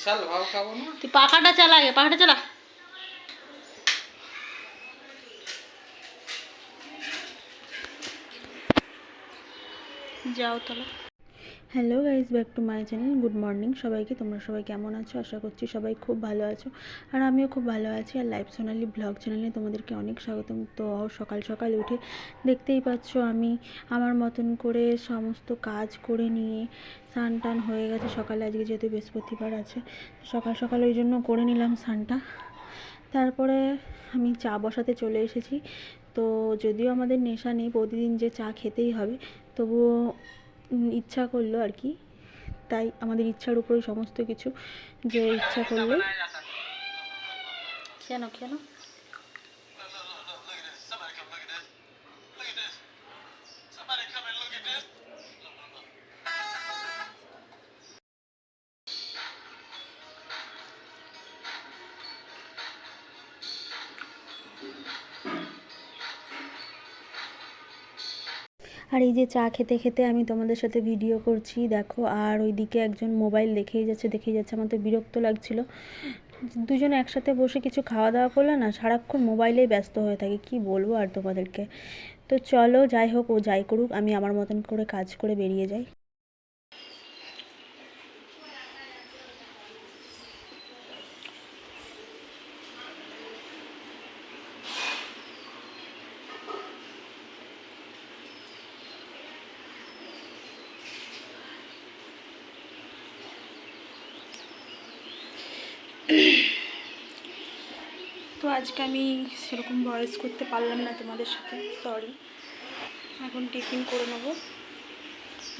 বিশাল ভাও খাবো না। তুই পাখাটা চালা, আগে পাখাটা চালা। যাও তাহলে। Hello guys, back to my channel. Good morning সবাইকে। তোমরা সবাই কেমন আছো? আশা করছি সবাই খুব ভালো আছো, আর আমিও খুব ভালো আছি। আর লাইফ সোনালি ব্লগ চ্যানেলে তোমাদেরকে অনেক স্বাগতম। তো সকাল সকাল উঠে দেখতেই পাচ্ছ আমি আমার মতন করে সমস্ত কাজ করে নিয়ে স্নান টান হয়ে গেছে সকালে। আজকে যেহেতু বৃহস্পতিবার আছে, সকাল সকাল ওই জন্য করে নিলাম স্নানটা। তারপরে আমি চা বসাতে চলে এসেছি। তো যদিও আমাদের নেশা নেই প্রতিদিন যে চা খেতেই হবে, তবুও ইচ্ছা করলো আর কি। তাই আমাদের ইচ্ছার উপরেই সমস্ত কিছু, যে ইচ্ছা করলে। কেন কেন আর এই যে চা খেতে খেতে আমি তোমাদের সাথে ভিডিও করছি দেখো। আর ওইদিকে একজন মোবাইল দেখেই যাচ্ছে। আমার তো বিরক্ত লাগছিল। দুজনে একসাথে বসে কিছু খাওয়া দাওয়া করলে না, সারাক্ষণ মোবাইলেই ব্যস্ত হয়ে থাকে, কি বলবো আর তোমাদেরকে। তো চলো, যাই হোক, ও যাই করুক, আমি আমার মতন করে কাজ করে বেরিয়ে যাই। তো আজকে আমি সেরকম ভয়েস করতে পারলাম না তোমাদের সাথে, সরি। এখন টিফিন করে নেব,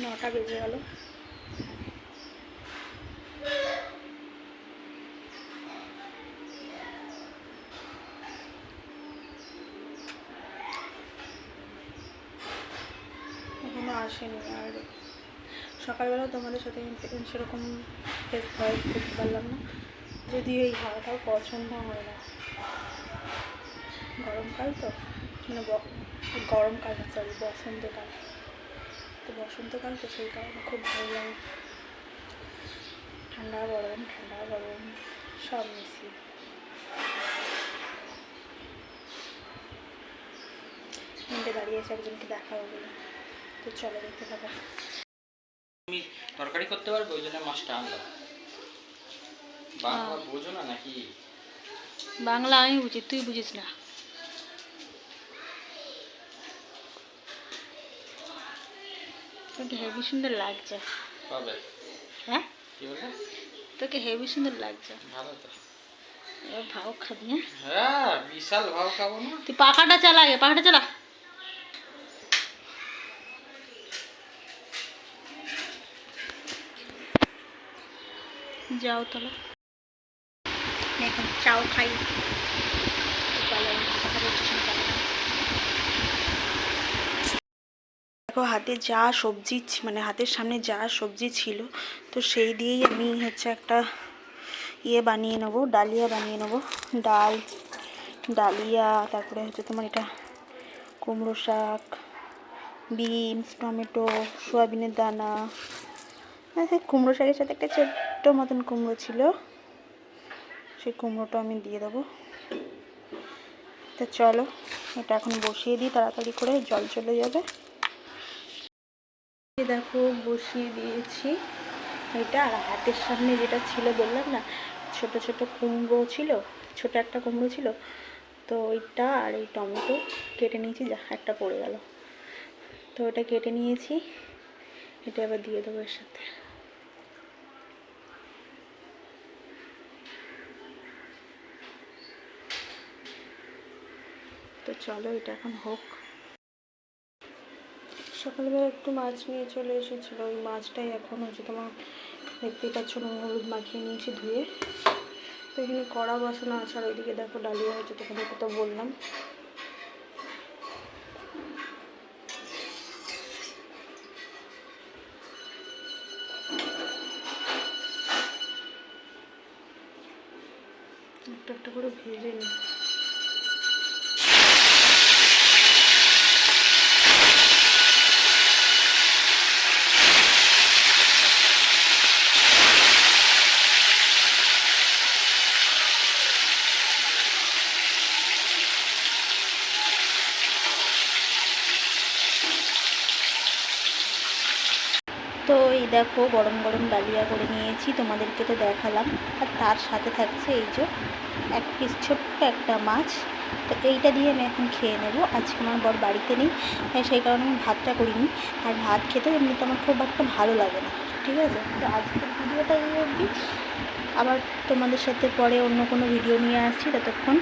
9টা বেজে গেল। এখনও আসেনি। আর সকালবেলাও তোমাদের সাথে সেরকম ফেস ভয়েস করতে পারলাম না, যদিও এই হাওয়াটাও পছন্দ হয় না। গরমকাল তো, মানে গরমকাল না, সরি, বসন্তকাল। তো বসন্তকাল তো সেই কারণে খুব ভালো লাগে। ঠান্ডা গরম সব মিশিয়ে। মিনিটে দাঁড়িয়েছে একজনকে দেখাবো বলে। তো চলো দেখতে থাকো। তুমি তরকারি করতে পারবে, ওই জন্য মাছটা আনলাম। বাংলা বোঝো না নাকি? বাংলা আমি বুঝি, তুই বুঝিস না। তোকে হেভি সুন্দর লাগছে। পাবে? হ্যাঁ, কি বলে? তোকে হেভি সুন্দর লাগছে। ভালো তো। এবার ভাও খাবি? হ্যাঁ, বিশাল ভাও খাবো না। তুই পাখাটা চালা, আগে পাখাটা চালা। যাও তাহলে, এখন চাও খাই। দেখো, হাতে যা সবজি, মানে হাতের সামনে যা সবজি ছিল, তো সেই দিয়েই আমি হচ্ছে একটা বানিয়ে নেবো, ডালিয়া বানিয়ে নেবো। ডালিয়া, তারপরে হচ্ছে তোমার এটা কুমড়ো শাক, বিনস, টমেটো, সয়াবিনের দানা। কুমড়ো শাকের সাথে একটা ছোট্ট মতন কুমড়ো ছিল, সেই কুমড়োটা আমি দিয়ে দেবো। তো চলো, এটা এখন বসিয়ে দিই তাড়াতাড়ি করে, জল চলে যাবে। দেখো, বসিয়ে দিয়েছি এটা। আর হাতের সামনে যেটা ছিল বললাম না, ছোট ছোট কুমড়ো ছিল, ছোট একটা কুমড়ো ছিল, তো ওইটা আর এই টমেটো কেটে নিয়েছি, যা একটা পড়ে গেল, তো ওটা কেটে নিয়েছি। এটা এবার দিয়ে দেবো এর সাথে। তো চলো, এটা এখন হোক। সকালবেলা একটু মাছ নিয়ে চলে এসেছিলো, ওই মাছটাই এখন হচ্ছে তোমার দেখতেই পাচ্ছ, নুন হলুদ মাখিয়ে নিয়েছি ধুয়ে। তো এখানে কড়া বসানো আছে, আর ওইদিকে দেখো ডালিয়া হয়েছে, তোমাদেরকে তো বললাম। একটা একটা করে ভেজে নিই। এই দেখো গরম গরম ডালিয়া করে নিয়েছি, তোমাদেরকে তো দেখালাম। আর তার সাথে থাকছে এই যে এক পিস ছোট্ট একটা মাছ। তো এইটা দিয়ে আমি এখন খেয়ে নেব। আজকে আমার বর বাড়িতে নেই, তাই সেই কারণে আমি ভাতটা করিনি। আর ভাত খেতেও এমনিতে আমার খুব একটা ভালো লাগে না, ঠিক আছে। তো আজকের ভিডিওটা এই অবধি, আবার তোমাদের সাথে পরে অন্য কোনো ভিডিও নিয়ে আসছি। ততক্ষণ